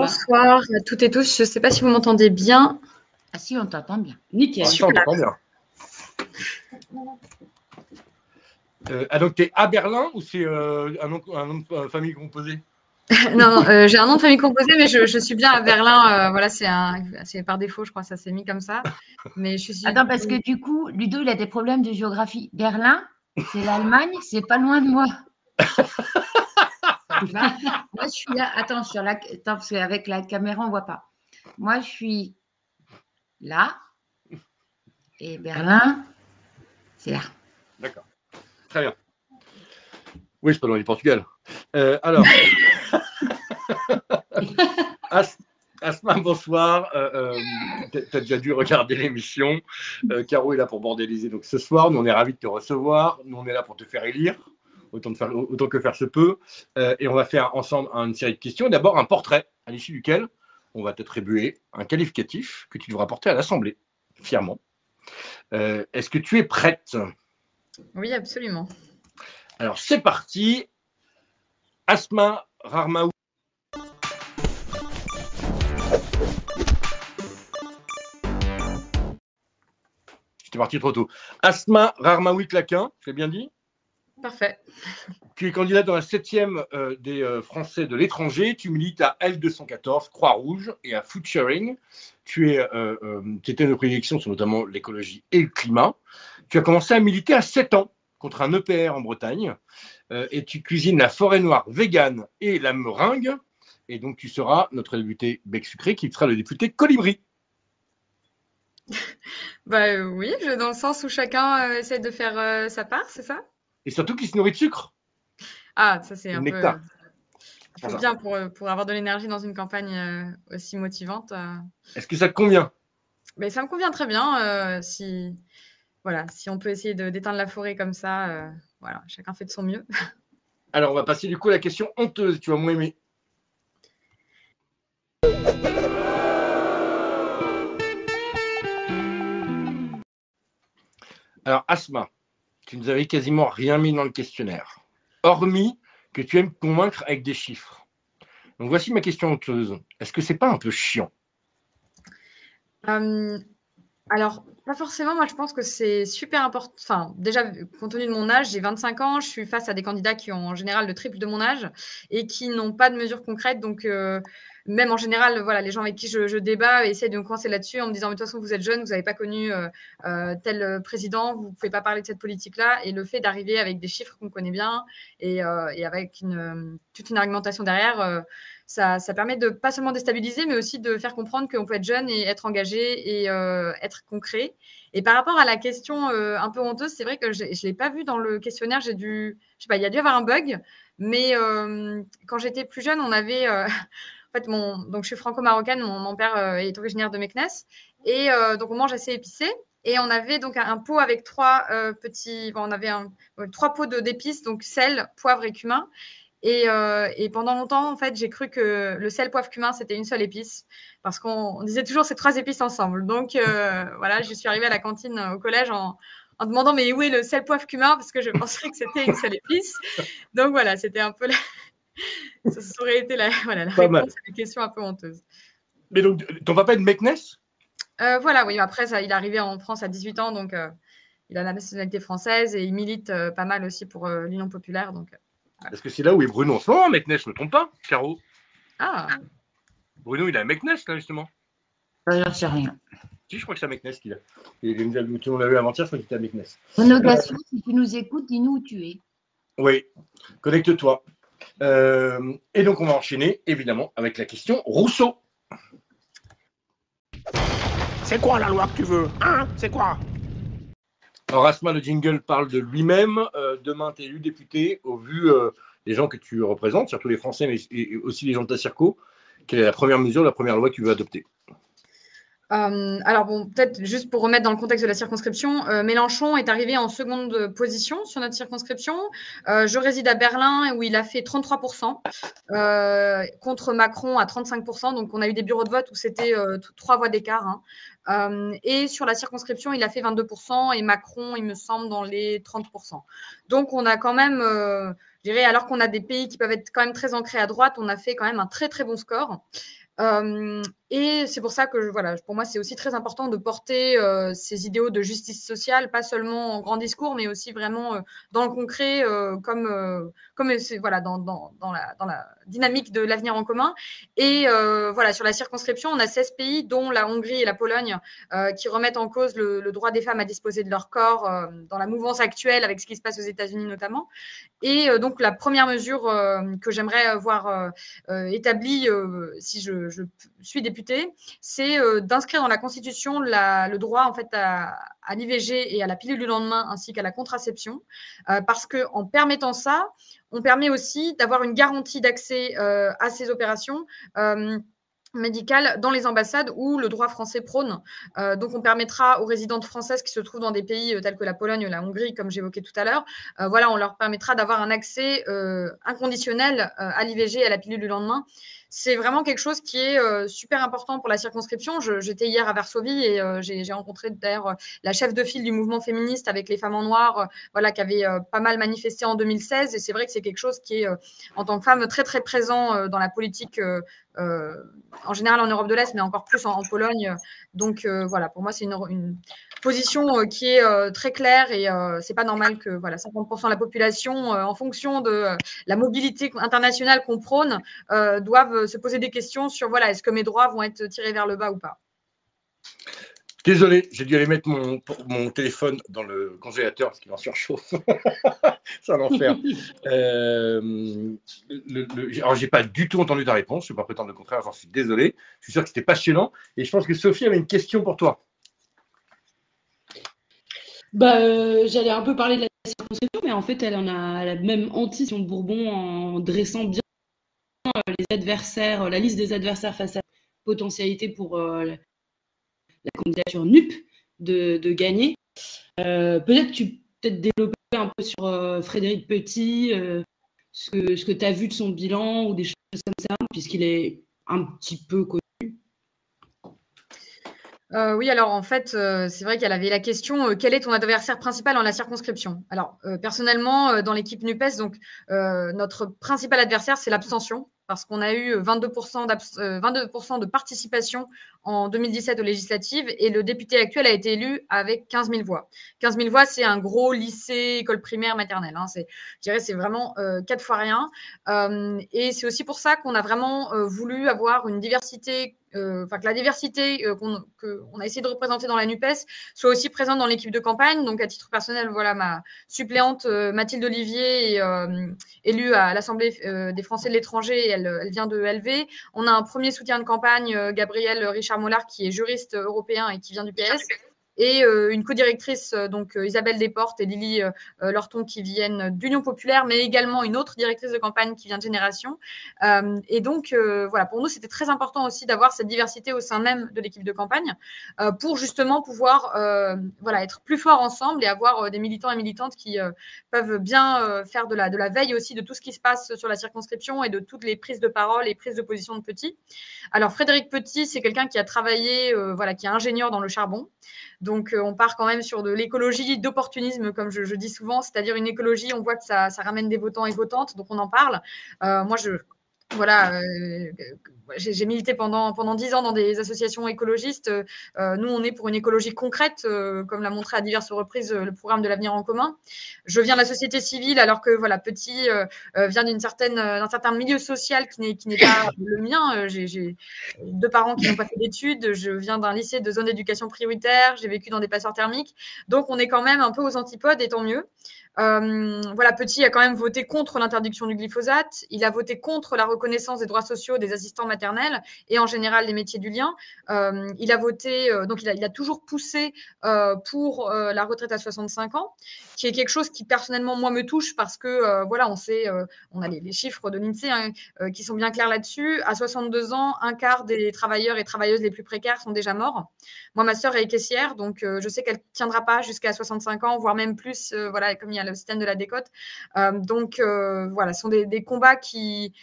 là. Bonsoir à toutes et tous. Je ne sais pas si vous m'entendez bien. Ah si, on t'entend bien. Nickel. Ah, ça, on t'entend bien. Donc, tu es à Berlin ou c'est un nom de famille composé? Non, non, j'ai un nom de famille composé, mais je suis bien à Berlin. Voilà, c'est par défaut, je crois, ça s'est mis comme ça. Mais je suis. Attends, parce que du coup, Ludo, il a des problèmes de géographie. Berlin, c'est l'Allemagne, c'est pas loin de moi. Moi, je suis là. Attends, attends, parce qu'avec la caméra, on voit pas. Moi, je suis là. Et Berlin, c'est là. D'accord. Très bien. Oui, c'est pas loin du Portugal. Alors, Asma, bonsoir. Tu as déjà dû regarder l'émission. Caro est là pour bordéliser donc ce soir. Nous, on est ravis de te recevoir. Nous, on est là pour te faire élire, autant que faire se peut. Et on va faire ensemble une série de questions. D'abord, un portrait, à l'issue duquel on va t'attribuer un qualificatif que tu devras porter à l'Assemblée, fièrement. Est-ce que tu es prête? Oui, absolument. Alors, c'est parti. Asma Rarmaoui. J'étais parti trop tôt. Asma Rarmaoui-Claquin, j'ai bien dit? Parfait. Tu es candidate dans la 7e des Français de l'étranger. Tu milites à L214, Croix-Rouge et à Food Sharing. Tes de prédilection sont notamment l'écologie et le climat. Tu as commencé à militer à 7 ans contre un EPR en Bretagne. Et tu cuisines la forêt noire végane et la meringue. Et donc, tu seras notre député bec sucré qui sera le député colibri. Bah oui, dans le sens où chacun essaie de faire sa part, c'est ça? Et surtout qui se nourrit de sucre. Ah, ça c'est Et un de peu. nectar. Il faut bien pour avoir de l'énergie dans une campagne aussi motivante. Est-ce que ça te convient? Mais ça me convient très bien. Voilà, si on peut essayer d'éteindre la forêt comme ça, voilà, chacun fait de son mieux. Alors, on va passer du coup à la question honteuse. Tu vas moins aimer. Alors, Asma, tu nous avais quasiment rien mis dans le questionnaire, hormis que tu aimes convaincre avec des chiffres. Donc, voici ma question honteuse. Est-ce que c'est pas un peu chiant? Alors, pas forcément. Moi, je pense que c'est super important. Enfin, déjà, compte tenu de mon âge, j'ai 25 ans. Je suis face à des candidats qui ont en général le triple de mon âge et qui n'ont pas de mesures concrètes. Donc, même en général, voilà, les gens avec qui je débat essaient de me coincer là-dessus en me disant, mais de toute façon, vous êtes jeune, vous n'avez pas connu tel président, vous ne pouvez pas parler de cette politique-là. Et le fait d'arriver avec des chiffres qu'on connaît bien et avec toute une argumentation derrière, ça permet de pas seulement déstabiliser, mais aussi de faire comprendre qu'on peut être jeune et être engagé et être concret. Et par rapport à la question un peu honteuse, c'est vrai que je ne l'ai pas vu dans le questionnaire. Je sais pas, il y a dû avoir un bug, mais quand j'étais plus jeune, on avait en fait, donc je suis franco-marocaine, mon père est originaire de Meknès, et donc on mange assez épicé. Et on avait donc un pot avec trois trois pots d'épices, donc sel, poivre et cumin. Et pendant longtemps, en fait, j'ai cru que le sel, poivre, cumin, c'était une seule épice, parce qu'on disait toujours ces trois épices ensemble. Donc voilà, je suis arrivée à la cantine au collège en demandant mais où est le sel, poivre, cumin, parce que je pensais que c'était une seule épice. Donc voilà, c'était un peu ça aurait été voilà, la réponse à des questions un peu honteuses. Mais donc, ton papa est de Meknès? Voilà, oui. Après, il est arrivé en France à 18 ans, donc il a la nationalité française et il milite pas mal aussi pour l'Union populaire. Donc, voilà. Parce que c'est là où est Bruno en ce moment, Meknès, je ne me trompe pas, Caro? Ah. Bruno, il est à Meknès, là, justement. J'en sais rien. Si, je crois que c'est à Meknès qu'il a. On l'a vu avant-hier, je crois qu'il était à Meknès. Monogastion, si tu nous écoutes, dis-nous où tu es. Oui, connecte-toi. Et donc, on va enchaîner, évidemment, avec la question Rousseau. C'est quoi la loi que tu veux? Hein? C'est quoi? Alors, Asma, le jingle parle de lui-même. Demain, tu es élu député. Au vu des gens que tu représentes, surtout les Français, mais aussi les gens de ta circo, quelle est la première mesure, la première loi que tu veux adopter? Alors bon, peut-être juste pour remettre dans le contexte de la circonscription, Mélenchon est arrivé en seconde position sur notre circonscription. Je réside à Berlin où il a fait 33%, contre Macron à 35%. Donc on a eu des bureaux de vote où c'était 3 voix d'écart. Hein. Et sur la circonscription, il a fait 22% et Macron, il me semble, dans les 30%. Donc on a quand même, je dirais, alors qu'on a des pays qui peuvent être quand même très ancrés à droite, on a fait quand même un très très bon score. Et c'est pour ça que, voilà, pour moi, c'est aussi très important de porter ces idéaux de justice sociale, pas seulement en grand discours, mais aussi vraiment dans le concret, comme c'est, voilà, dans la dynamique de l'avenir en commun. Et voilà, sur la circonscription, on a 16 pays, dont la Hongrie et la Pologne, qui remettent en cause le droit des femmes à disposer de leur corps dans la mouvance actuelle, avec ce qui se passe aux États-Unis notamment. Et donc, la première mesure que j'aimerais voir établie si je suis députée, c'est d'inscrire dans la Constitution le droit en fait à l'IVG et à la pilule du lendemain, ainsi qu'à la contraception, parce qu'en permettant ça, on permet aussi d'avoir une garantie d'accès à ces opérations médicales dans les ambassades où le droit français prône. Donc, on permettra aux résidentes françaises qui se trouvent dans des pays tels que la Pologne, la Hongrie, comme j'évoquais tout à l'heure, voilà, on leur permettra d'avoir un accès inconditionnel à l'IVG et à la pilule du lendemain. C'est vraiment quelque chose qui est super important pour la circonscription. J'étais hier à Varsovie et j'ai rencontré d'ailleurs la chef de file du mouvement féministe avec les femmes en noir, voilà, qui avait pas mal manifesté en 2016. Et c'est vrai que c'est quelque chose qui est, en tant que femme, très très présent dans la politique en général en Europe de l'Est, mais encore plus en Pologne. Donc voilà, pour moi, c'est une position qui est très claire et c'est pas normal que voilà 50% de la population, en fonction de la mobilité internationale qu'on prône, doivent se poser des questions sur voilà, est-ce que mes droits vont être tirés vers le bas ou pas. Désolé, j'ai dû aller mettre mon téléphone dans le congélateur parce qu'il en surchauffe. C'est un enfer. Alors, j'ai pas du tout entendu ta réponse. Je ne vais pas prétendre le contraire. J'en suis désolé. Je suis sûr que c'était passionnant. Et je pense que Sophie avait une question pour toi. J'allais un peu parler de la circonscription, mais en fait, elle a même anti-Sion de Bourbon en dressant bien les adversaires, la liste des adversaires face à la potentialité pour la candidature NUP de gagner. Peut-être tu peux développer un peu sur Frédéric Petit, ce que tu as vu de son bilan ou des choses comme ça, puisqu'il est un petit peu connu. Oui, alors en fait, c'est vrai qu'elle avait la question quel est ton adversaire principal dans la circonscription? Alors, personnellement, dans l'équipe NUPES, donc notre principal adversaire, c'est l'abstention, parce qu'on a eu 22% de participation en 2017 aux législatives et le député actuel a été élu avec 15 000 voix. 15 000 voix, c'est un gros lycée, école primaire, maternelle. Hein. Je dirais c'est vraiment 4 fois rien. Et c'est aussi pour ça qu'on a vraiment voulu avoir une diversité que la diversité qu'on a essayé de représenter dans la NUPES soit aussi présente dans l'équipe de campagne. Donc, à titre personnel, voilà, ma suppléante Mathilde Olivier est élue à l'Assemblée des Français de l'étranger et elle vient de LV. On a un premier soutien de campagne, Gabriel Richard-Mollard, qui est juriste européen et qui vient du PS. Et une co-directrice, donc Isabelle Desportes et Lily Lorton, qui viennent d'Union Populaire, mais également une autre directrice de campagne qui vient de Génération. Et donc, voilà, pour nous, c'était très important aussi d'avoir cette diversité au sein même de l'équipe de campagne pour justement pouvoir voilà, être plus forts ensemble et avoir des militants et militantes qui peuvent bien faire de la veille aussi de tout ce qui se passe sur la circonscription et de toutes les prises de parole et prises de position de Petit. Alors, Frédéric Petit, c'est quelqu'un qui a travaillé, voilà, qui est ingénieur dans le charbon. Donc, on part quand même sur de l'écologie d'opportunisme, comme je dis souvent, c'est-à-dire une écologie, on voit que ça ramène des votants et votantes, donc on en parle. Moi, voilà, j'ai milité pendant 10 ans dans des associations écologistes. Nous, on est pour une écologie concrète, comme l'a montré à diverses reprises le programme de l'avenir en commun. Je viens de la société civile, alors que voilà, Petit vient d'un certain milieu social qui n'est pas le mien. J'ai 2 parents qui n'ont pas fait d'études. Je viens d'un lycée de zone d'éducation prioritaire. J'ai vécu dans des passoires thermiques. Donc, on est quand même un peu aux antipodes, et tant mieux. Voilà, Petit a quand même voté contre l'interdiction du glyphosate. Il a voté contre la reconnaissance des droits sociaux des assistants maternels et en général des métiers du lien. Il a voté, donc il a toujours poussé pour la retraite à 65 ans, qui est quelque chose qui personnellement moi me touche parce que voilà, on sait, on a les chiffres de l'INSEE qui sont bien clairs là-dessus. À 62 ans, un quart des travailleurs et travailleuses les plus précaires sont déjà morts. Moi, ma sœur est caissière, donc je sais qu'elle tiendra pas jusqu'à 65 ans, voire même plus. Voilà, comme il y a le système de la décote. Donc voilà, ce sont des combats qui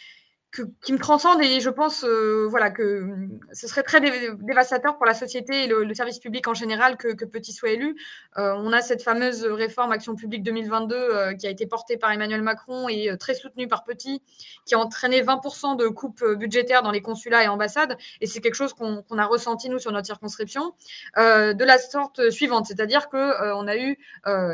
qui me transcende et je pense voilà, que ce serait très dévastateur pour la société et le service public en général que Petit soit élu. On a cette fameuse réforme Action publique 2022 qui a été portée par Emmanuel Macron et très soutenue par Petit, qui a entraîné 20% de coupes budgétaires dans les consulats et ambassades, et c'est quelque chose qu'on a ressenti nous sur notre circonscription de la sorte suivante, c'est-à-dire que on a eu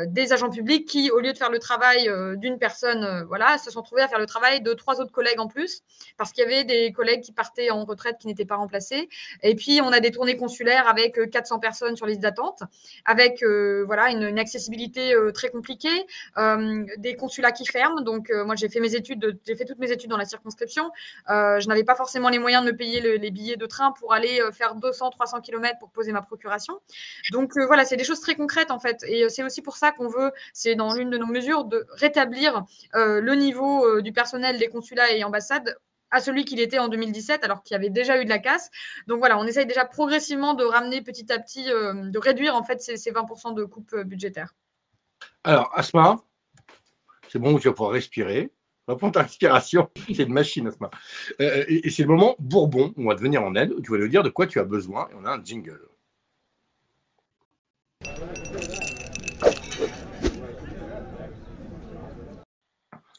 des agents publics qui, au lieu de faire le travail d'une personne, voilà, se sont trouvés à faire le travail de 3 autres collègues en plus, parce qu'il y avait des collègues qui partaient en retraite qui n'étaient pas remplacés. Et puis, on a des tournées consulaires avec 400 personnes sur liste d'attente, avec voilà, une accessibilité très compliquée, des consulats qui ferment. Donc, moi, j'ai fait toutes mes études dans la circonscription. Je n'avais pas forcément les moyens de me payer les billets de train pour aller faire 200-300 km pour poser ma procuration. Donc, voilà, c'est des choses très concrètes, en fait. Et c'est aussi pour ça qu'on veut, c'est dans l'une de nos mesures, de rétablir le niveau du personnel des consulats et ambassades à celui qu'il était en 2017, alors qu'il y avait déjà eu de la casse. Donc voilà, on essaye déjà progressivement de ramener petit à petit, de réduire en fait ces 20% de coupes budgétaires. Alors, Asma, c'est bon, tu vas pouvoir respirer. On va prendre ta respiration. C'est une machine, Asma. Et c'est le moment Bourbon, où on va te venir en aide, où tu vas nous dire de quoi tu as besoin, et on a un jingle.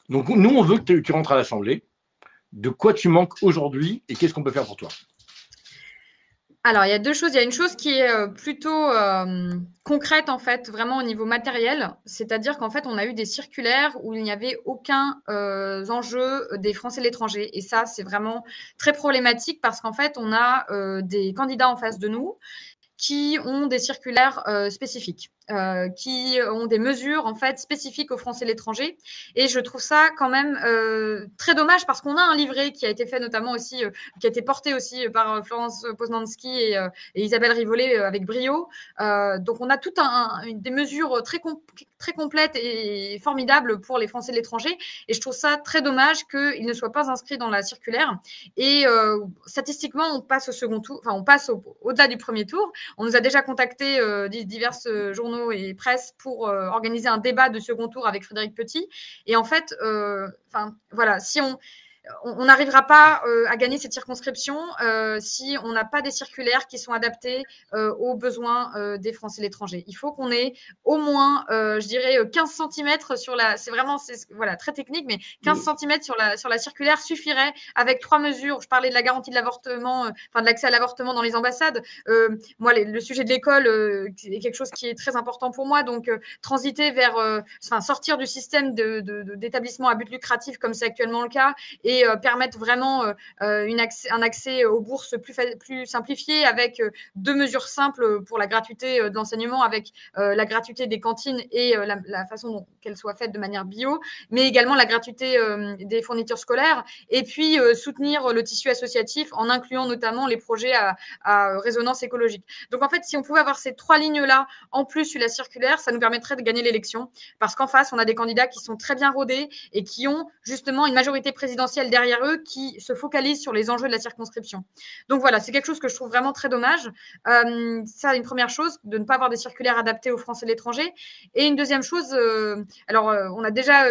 Donc, nous, on veut que tu rentres à l'Assemblée. De quoi tu manques aujourd'hui et qu'est-ce qu'on peut faire pour toi? Alors, il y a 2 choses. Il y a une chose qui est plutôt concrète, en fait, vraiment au niveau matériel. C'est-à-dire qu'en fait, on a eu des circulaires où il n'y avait aucun enjeu des Français de l'étranger. Et ça, c'est vraiment très problématique parce qu'en fait, on a des candidats en face de nous qui ont des circulaires spécifiques, qui ont des mesures en fait spécifiques aux Français de l'étranger. Et je trouve ça quand même très dommage parce qu'on a un livret qui a été fait notamment aussi, qui a été porté aussi par Florence Poznanski et Isabelle Rivollet avec brio. Donc on a toutes des mesures très complètes et formidables pour les Français de l'étranger. Et je trouve ça très dommage qu'ils ne soient pas inscrits dans la circulaire. Et statistiquement, on passe au second tour, enfin on passe au-delà du premier tour. On nous a déjà contacté divers journaux et presse pour organiser un débat de second tour avec Frédéric Petit. Et en fait, voilà, si on n'arrivera pas à gagner cette circonscription si on n'a pas des circulaires qui sont adaptés aux besoins des Français de l'étranger. Il faut qu'on ait au moins, je dirais, 15 cm sur la… C'est vraiment voilà, très technique, mais 15 cm sur la circulaire suffirait avec 3 mesures. Je parlais de la garantie de l'avortement, enfin de l'accès à l'avortement dans les ambassades. Moi, le sujet de l'école est quelque chose qui est très important pour moi. Donc, transiter vers… sortir du système d'établissement à but lucratif comme c'est actuellement le cas et permettre vraiment un accès aux bourses plus simplifié avec 2 mesures simples pour la gratuité de l'enseignement, avec la gratuité des cantines et la façon dont qu'elles soient faites de manière bio, mais également la gratuité des fournitures scolaires, et puis soutenir le tissu associatif en incluant notamment les projets à résonance écologique. Donc en fait, si on pouvait avoir ces 3 lignes-là en plus sur la circulaire, ça nous permettrait de gagner l'élection, parce qu'en face, on a des candidats qui sont très bien rodés et qui ont justement une majorité présidentielle derrière eux qui se focalisent sur les enjeux de la circonscription. Donc voilà, c'est quelque chose que je trouve vraiment très dommage. Ça, une première chose, de ne pas avoir des circulaires adaptés aux Français de l'étranger. Et une deuxième chose, on a déjà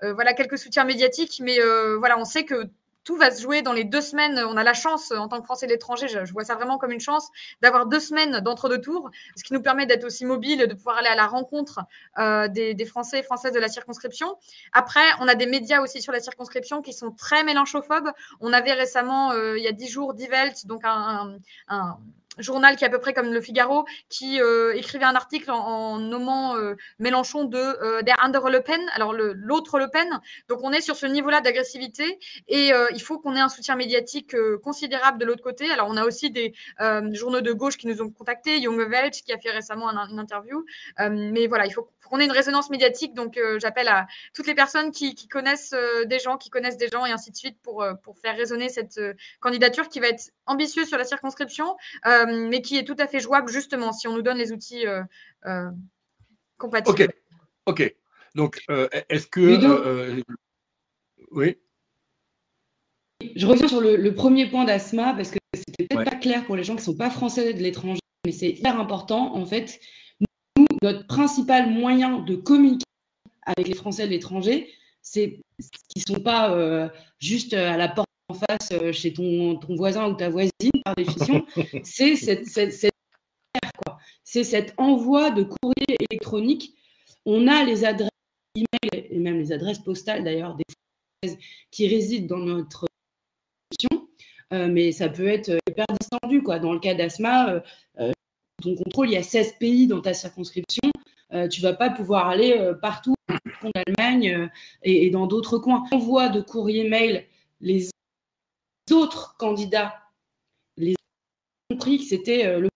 voilà, quelques soutiens médiatiques, mais voilà, on sait que tout va se jouer dans les 2 semaines. On a la chance, en tant que Français de l'étranger, je vois ça vraiment comme une chance, d'avoir 2 semaines d'entre-deux tours, ce qui nous permet d'être aussi mobile, de pouvoir aller à la rencontre des Français et Françaises de la circonscription. Après, on a des médias aussi sur la circonscription qui sont très mélanchophobes. On avait récemment, il y a 10 jours, Die Welt, donc un journal qui est à peu près comme Le Figaro, qui écrivait un article en nommant Mélenchon de Der andere Le Pen, alors l'autre Le Pen. Donc on est sur ce niveau-là d'agressivité et il faut qu'on ait un soutien médiatique considérable de l'autre côté. Alors on a aussi des journaux de gauche qui nous ont contactés, Junge Welt qui a fait récemment une interview. Mais voilà, il faut qu'on ait une résonance médiatique. Donc j'appelle à toutes les personnes qui connaissent des gens, et ainsi de suite pour faire résonner cette candidature qui va être ambitieuse sur la circonscription, mais qui est tout à fait jouable justement si on nous donne les outils compatibles. Ok. Donc, est-ce que… oui. Je reviens sur le premier point d'Asma parce que c'était peut-être pas clair pour les gens qui ne sont pas français de l'étranger, mais c'est hyper important. En fait, nous, notre principal moyen de communiquer avec les Français de l'étranger, c'est qu'ils ne sont pas juste à la porte en face chez ton voisin ou ta voisine, par définition, c'est c'est cet envoi de courrier électronique. On a les adresses email et même les adresses postales d'ailleurs des Françaises qui résident dans notre circonscription, mais ça peut être hyper distendu, quoi. Dans le cas d'Asma, ton contrôle, il y a 16 pays dans ta circonscription. Tu vas pas pouvoir aller partout en Allemagne et dans d'autres coins. Envoi de courrier mail, les autres candidats les ont compris que c'était le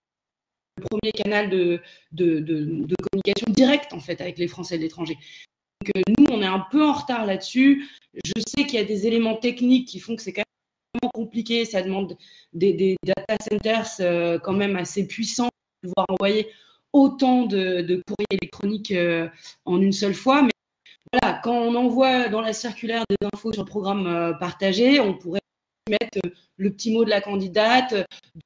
premier canal de communication directe en fait avec les Français de l'étranger. Donc nous, on est un peu en retard là-dessus. Je sais qu'il y a des éléments techniques qui font que c'est quand même compliqué. Ça demande des data centers quand même assez puissants pour pouvoir envoyer autant de courriers électroniques en une seule fois. Mais voilà, quand on envoie dans la circulaire des infos sur le programme partagé, on pourrait mettre le petit mot de la candidate,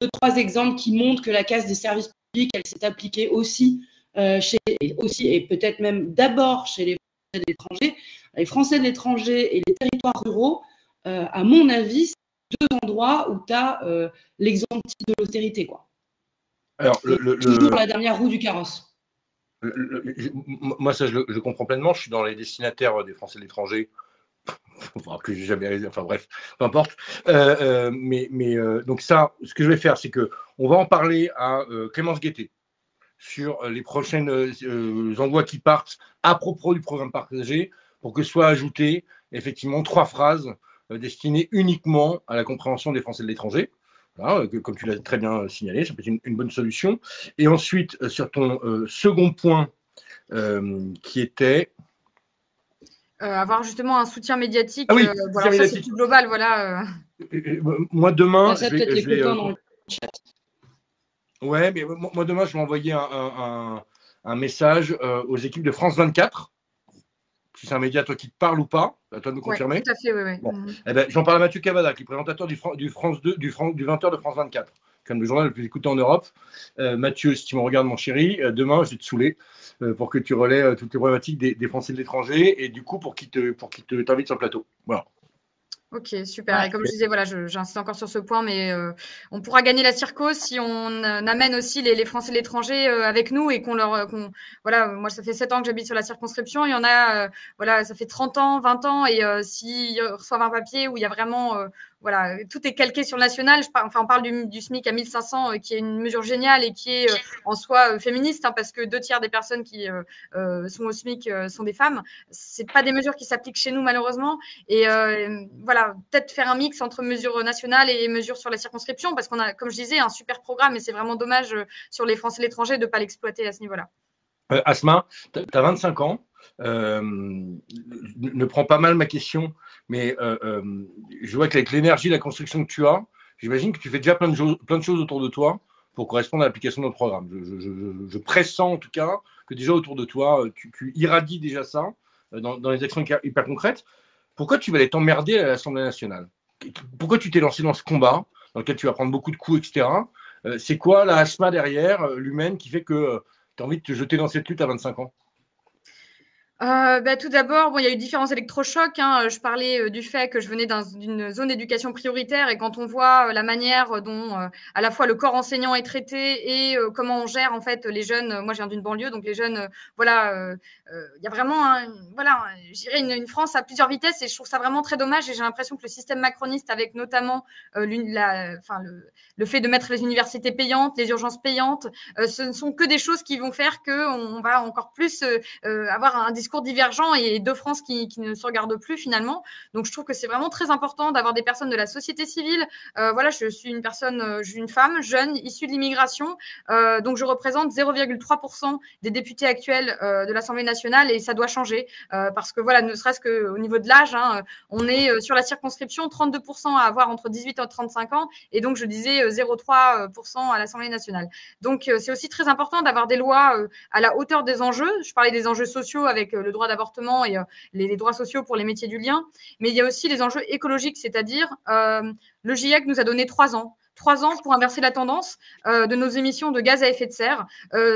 2-3 exemples qui montrent que la case des services publics, elle s'est appliquée aussi et peut-être même d'abord chez les Français de l'étranger. Les Français de l'étranger et les territoires ruraux, à mon avis, c'est 2 endroits où tu as l'exemple de l'austérité, quoi. Alors, toujours la dernière roue du carrosse. Moi, ça, je le comprends pleinement. Je suis dans les destinataires des Français de l'étranger. Enfin, que j'ai jamais, enfin bref, peu importe. Donc ça, ce que je vais faire, c'est que on va en parler à Clémence Guettet sur les prochaines envois qui partent à propos du programme partagé, pour que soient ajoutées effectivement 3 phrases destinées uniquement à la compréhension des Français de l'étranger. Voilà, comme tu l'as très bien signalé, ça peut être une bonne solution. Et ensuite, sur ton second point, qui était avoir justement un soutien médiatique. Ah oui, voilà, ça c'est plus global, voilà. Moi demain, ça peut-être les copains dans le chat. Ouais, mais moi demain, je vais envoyer un message aux équipes de France 24. Si c'est un média toi qui te parle ou pas, à toi de me confirmer. Ouais, tout à fait, oui. Bon. Eh ben, j'en parle à Mathieu Cavada, qui est présentateur du 20h de France 24, comme le journal le plus écouté en Europe. Mathieu, si tu me regardes, mon chéri, demain, je vais te saouler pour que tu relais toutes les problématiques des Français de l'étranger et du coup pour qu'ils t'invitent sur le plateau. Voilà. Ok, super. Et comme je disais, voilà, j'insiste encore sur ce point, mais on pourra gagner la circo si on amène aussi les Français de l'étranger avec nous et voilà, moi ça fait 7 ans que j'habite sur la circonscription, il y en a, voilà, ça fait 30 ans, 20 ans, et s'ils reçoivent un papier où il y a vraiment, voilà, tout est calqué sur le national. On parle du SMIC à 1500, qui est une mesure géniale et qui est en soi féministe, hein, parce que 2/3 des personnes qui sont au SMIC sont des femmes. C'est pas des mesures qui s'appliquent chez nous malheureusement, et voilà, peut-être faire un mix entre mesures nationales et mesures sur la circonscription, parce qu'on a, comme je disais, un super programme, et c'est vraiment dommage sur les Français de l'étranger de ne pas l'exploiter à ce niveau-là. Asma, tu as 25 ans. Ne prends pas mal ma question, mais je vois qu'avec l'énergie, la construction que tu as, j'imagine que tu fais déjà plein de choses autour de toi pour correspondre à l'application de notre programme. Je pressens en tout cas que déjà autour de toi, tu irradies déjà ça dans les actions hyper concrètes. Pourquoi tu vas aller t'emmerder à l'Assemblée nationale? Pourquoi tu t'es lancé dans ce combat dans lequel tu vas prendre beaucoup de coups, etc. C'est quoi la Asma derrière, l'humaine, qui fait que tu as envie de te jeter dans cette lutte à 25 ans? Tout d'abord, bon, il y a eu différents électrochocs, hein. Je parlais du fait que je venais d'une zone d'éducation prioritaire, et quand on voit la manière dont à la fois le corps enseignant est traité et comment on gère en fait les jeunes. Moi, je viens d'une banlieue, donc les jeunes, voilà, il y a vraiment, voilà, je dirais une France à plusieurs vitesses, et je trouve ça vraiment très dommage. Et j'ai l'impression que le système macroniste, avec notamment le fait de mettre les universités payantes, les urgences payantes, ce ne sont que des choses qui vont faire qu'on va encore plus avoir un discours divergent et 2 France qui ne se regardent plus finalement. Donc je trouve que c'est vraiment très important d'avoir des personnes de la société civile. Voilà, je suis une femme jeune issue de l'immigration, donc je représente 0,3% des députés actuels de l'Assemblée nationale, et ça doit changer parce que voilà, ne serait-ce qu'au niveau de l'âge, hein, on est sur la circonscription 32% à avoir entre 18 et 35 ans, et donc je disais 0,3% à l'Assemblée nationale. Donc c'est aussi très important d'avoir des lois à la hauteur des enjeux. Je parlais des enjeux sociaux avec le droit d'avortement et les droits sociaux pour les métiers du lien, mais il y a aussi les enjeux écologiques, c'est-à-dire le GIEC nous a donné 3 ans 3 ans pour inverser la tendance de nos émissions de gaz à effet de serre.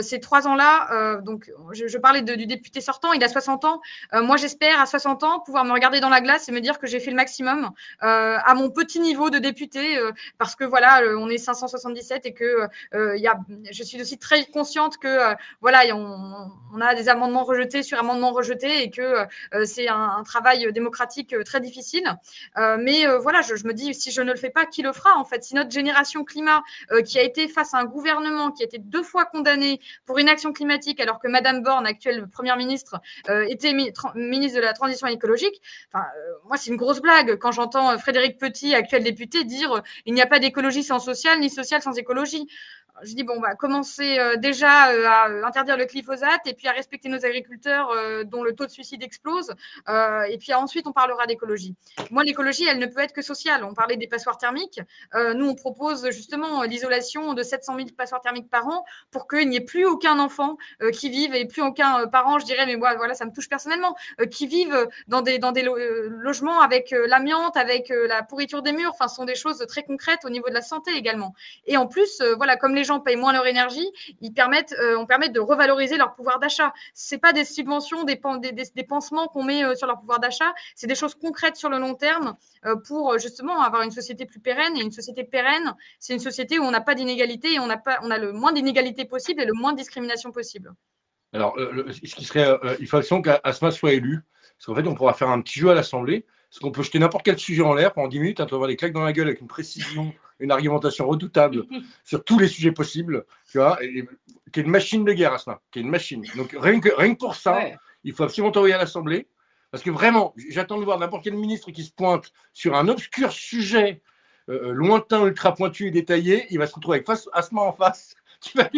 Ces 3 ans-là, donc je parlais du député sortant, il a 60 ans. Moi, j'espère à 60 ans pouvoir me regarder dans la glace et me dire que j'ai fait le maximum à mon petit niveau de député, parce que voilà, on est 577 et que je suis aussi très consciente que voilà, on a des amendements rejetés sur amendements rejetés et que c'est un travail démocratique très difficile. Mais voilà, je me dis, si je ne le fais pas, qui le fera en fait? Si notre génération climat, qui a été face à un gouvernement qui a été 2 fois condamné pour inaction climatique, alors que Madame Borne, actuelle première ministre, était ministre de la transition écologique, enfin, moi c'est une grosse blague quand j'entends Frédéric Petit, actuel député, dire il n'y a pas d'écologie sans social, ni social sans écologie. Je dis, bon, bah, commencer déjà à interdire le glyphosate et puis à respecter nos agriculteurs dont le taux de suicide explose. Et puis ensuite, on parlera d'écologie. Moi, l'écologie, elle ne peut être que sociale. On parlait des passoires thermiques. Nous, on propose justement l'isolation de 700 000 passoires thermiques par an pour qu'il n'y ait plus aucun enfant qui vive et plus aucun parent, je dirais, mais moi, voilà, ça me touche personnellement, qui vivent dans des logements avec l'amiante, avec la pourriture des murs. Enfin, ce sont des choses très concrètes au niveau de la santé également. Et en plus, voilà, comme les gens payent moins leur énergie, on permet de revaloriser leur pouvoir d'achat. C'est pas des subventions, des pansements qu'on met sur leur pouvoir d'achat, c'est des choses concrètes sur le long terme pour justement avoir une société plus pérenne. Et une société pérenne, c'est une société où on n'a pas d'inégalité et on a le moins d'inégalité possible et le moins de discrimination possible. Alors, ce qui serait, il faut qu'Asma soit élue, parce qu'en fait, on pourra faire un petit jeu à l'Assemblée, parce qu'on peut jeter n'importe quel sujet en l'air pendant 10 minutes, avoir des claques dans la gueule avec une précision, une argumentation redoutable sur tous les sujets possibles, tu vois, qui est une machine de guerre, Asma, qui est une machine. Donc, rien que pour ça, ouais, il faut absolument t'envoyer à l'Assemblée, parce que vraiment, j'attends de voir n'importe quel ministre qui se pointe sur un obscur sujet lointain, ultra pointu et détaillé, il va se retrouver avec Asma en face.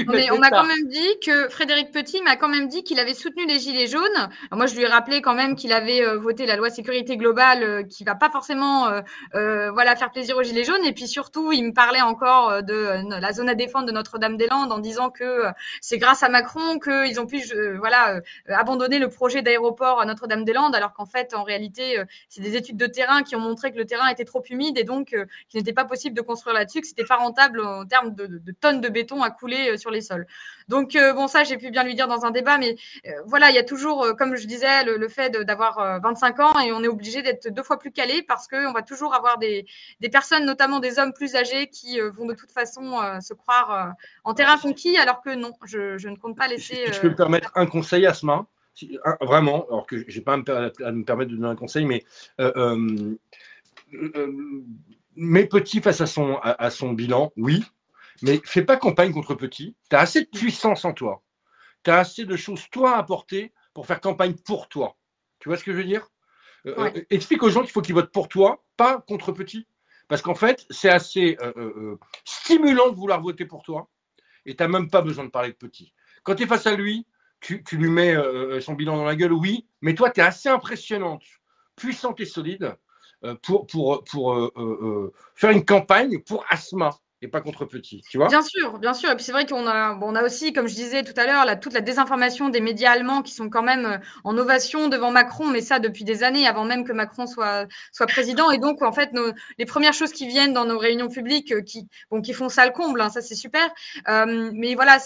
Mais on m'a quand même dit que Frédéric Petit m'a quand même dit qu'il avait soutenu les Gilets jaunes. Alors moi, je lui ai rappelé quand même qu'il avait voté la loi sécurité globale qui va pas forcément voilà, faire plaisir aux Gilets jaunes. Et puis surtout, il me parlait encore de la zone à défendre de Notre-Dame-des-Landes en disant que c'est grâce à Macron qu'ils ont pu voilà, abandonner le projet d'aéroport à Notre-Dame-des-Landes, alors qu'en fait, en réalité, c'est des études de terrain qui ont montré que le terrain était trop humide et donc qu'il n'était pas possible de construire là-dessus, que c'était pas rentable en termes de tonnes de béton à couler sur les sols. Donc bon, ça j'ai pu bien lui dire dans un débat, mais voilà, il y a toujours, comme je disais, le fait d'avoir 25 ans et on est obligé d'être 2 fois plus calé parce qu'on va toujours avoir des personnes, notamment des hommes plus âgés, qui vont de toute façon se croire en terrain conquis, alors que non, je ne compte pas laisser. Si je peux me permettre un conseil à ce main, vraiment, alors que je n'ai pas à me permettre de donner un conseil, mais mets Petit face à son bilan, oui. Mais fais pas campagne contre Petit. Tu as assez de puissance en toi. Tu as assez de choses, toi, à apporter pour faire campagne pour toi. Tu vois ce que je veux dire? Ouais. Explique aux gens qu'il faut qu'ils votent pour toi, pas contre Petit. Parce qu'en fait, c'est assez stimulant de vouloir voter pour toi. Et tu n'as même pas besoin de parler de Petit. Quand tu es face à lui, tu lui mets son bilan dans la gueule, oui. Mais toi, tu es assez impressionnante, puissante et solide pour faire une campagne pour Asma. Et pas contre Petit, tu vois? Bien sûr, bien sûr. Et puis c'est vrai qu'on a, on a aussi, comme je disais tout à l'heure, toute la désinformation des médias allemands qui sont quand même en ovation devant Macron, mais ça depuis des années, avant même que Macron soit président. Et donc, en fait, les premières choses qui viennent dans nos réunions publiques, qui font ça le comble, hein, ça c'est super. Mais voilà,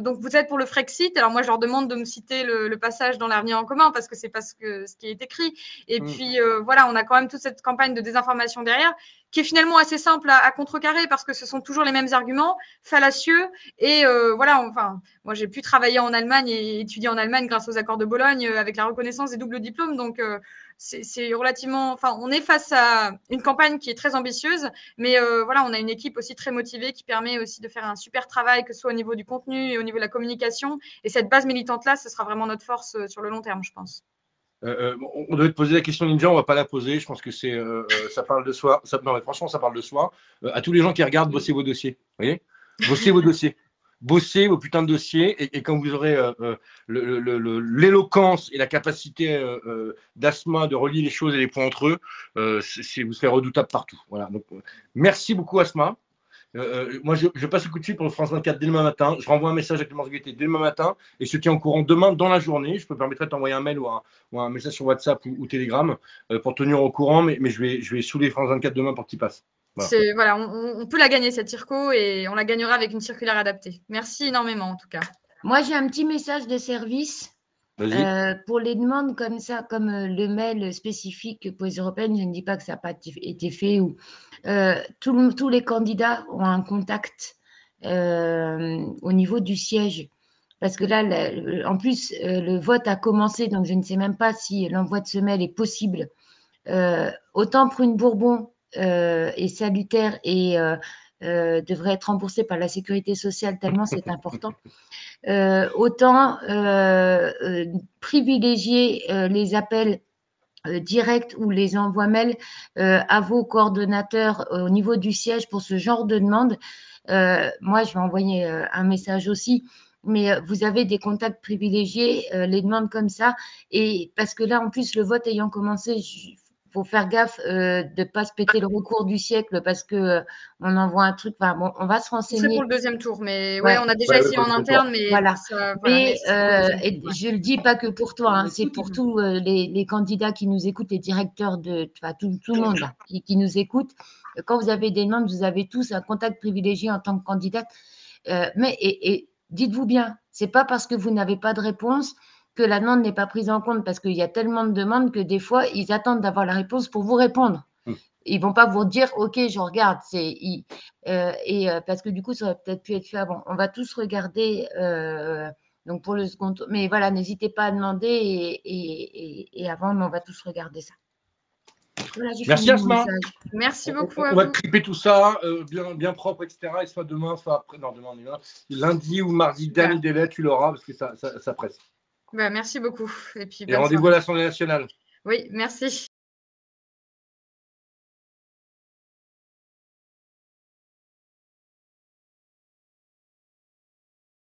donc vous êtes pour le Frexit. Alors moi, je leur demande de me citer le passage dans l'Avenir en commun parce que c'est pas ce qui est écrit. Et puis voilà, on a quand même toute cette campagne de désinformation derrière, qui est finalement assez simple à contrecarrer parce que ce sont toujours les mêmes arguments, fallacieux. Et voilà, enfin, moi j'ai pu travailler en Allemagne et étudier en Allemagne grâce aux accords de Bologne avec la reconnaissance des doubles diplômes. Donc c'est relativement, enfin, on est face à une campagne qui est très ambitieuse, mais voilà, on a une équipe aussi très motivée qui permet aussi de faire un super travail, que ce soit au niveau du contenu et au niveau de la communication. Et cette base militante-là, ce sera vraiment notre force sur le long terme, je pense. On devait te poser la question Ninja, on va pas la poser. Je pense que ça parle de soi. Non, mais franchement, ça parle de soi. À tous les gens qui regardent, bossez vos dossiers. Vous voyez, bossez vos dossiers. Bossez vos putains de dossiers. Et quand vous aurez l'éloquence et la capacité d'Asma de relier les choses et les points entre eux, vous serez redoutable partout. Voilà. Donc, merci beaucoup, Asma. Moi, je passe le coup de fil pour France 24 dès demain matin. Je renvoie un message à Clémence Guettet dès demain matin et je te tiens au courant demain dans la journée. Je peux me permettre de t'envoyer un mail ou un message sur WhatsApp ou Telegram pour te tenir au courant, mais je vais saouler France 24 demain pour que tu passes. Voilà. Voilà, on peut la gagner, cette circo, et on la gagnera avec une circulaire adaptée. Merci énormément, en tout cas. Moi, j'ai un petit message de service. Vas-y. Pour les demandes comme ça, comme le mail spécifique pour les européennes, je ne dis pas que ça n'a pas été fait. Tous les candidats ont un contact au niveau du siège. Parce que là, en plus, le vote a commencé, donc je ne sais même pas si l'envoi de ce mail est possible. Autant Prune Bourbon est salutaire et devrait être remboursé par la sécurité sociale tellement c'est important. Autant privilégier les appels directs ou les envois mails à vos coordonnateurs au niveau du siège pour ce genre de demande. Moi, je vais envoyer un message aussi, mais vous avez des contacts privilégiés, les demandes comme ça, et parce que là, en plus, le vote ayant commencé, faut faire gaffe de ne pas se péter le recours du siècle parce que on envoie un truc. Enfin, bon, on va se Ce serait renseigner. pour le deuxième tour, mais Ouais. on a déjà essayé en interne, mais voilà. ça, Mais ce serait pour le deuxième et tour, ouais. je le dis pas que pour toi, hein, c'est pour tous les candidats qui nous écoutent, les directeurs tout le monde là, qui nous écoute. Quand vous avez des demandes, vous avez tous un contact privilégié en tant que candidate. Mais dites-vous bien, c'est pas parce que vous n'avez pas de réponse que la demande n'est pas prise en compte, parce qu'il y a tellement de demandes que des fois, ils attendent d'avoir la réponse pour vous répondre. Ils vont pas vous dire, OK, je regarde. Parce que du coup, ça aurait peut-être pu être fait avant. On va tous regarder donc pour le second tour. Mais voilà, n'hésitez pas à demander et avant, mais on va tous regarder ça. Voilà, Merci Asma. Merci beaucoup à On va vous. clipper tout ça, bien propre, etc. Et soit demain, soit après. Non, demain, on est là. Lundi ou mardi, Super. dernier délai, tu l'auras parce que ça presse. Merci beaucoup. Et puis, Et rendez-vous à l'Assemblée nationale. Oui, merci.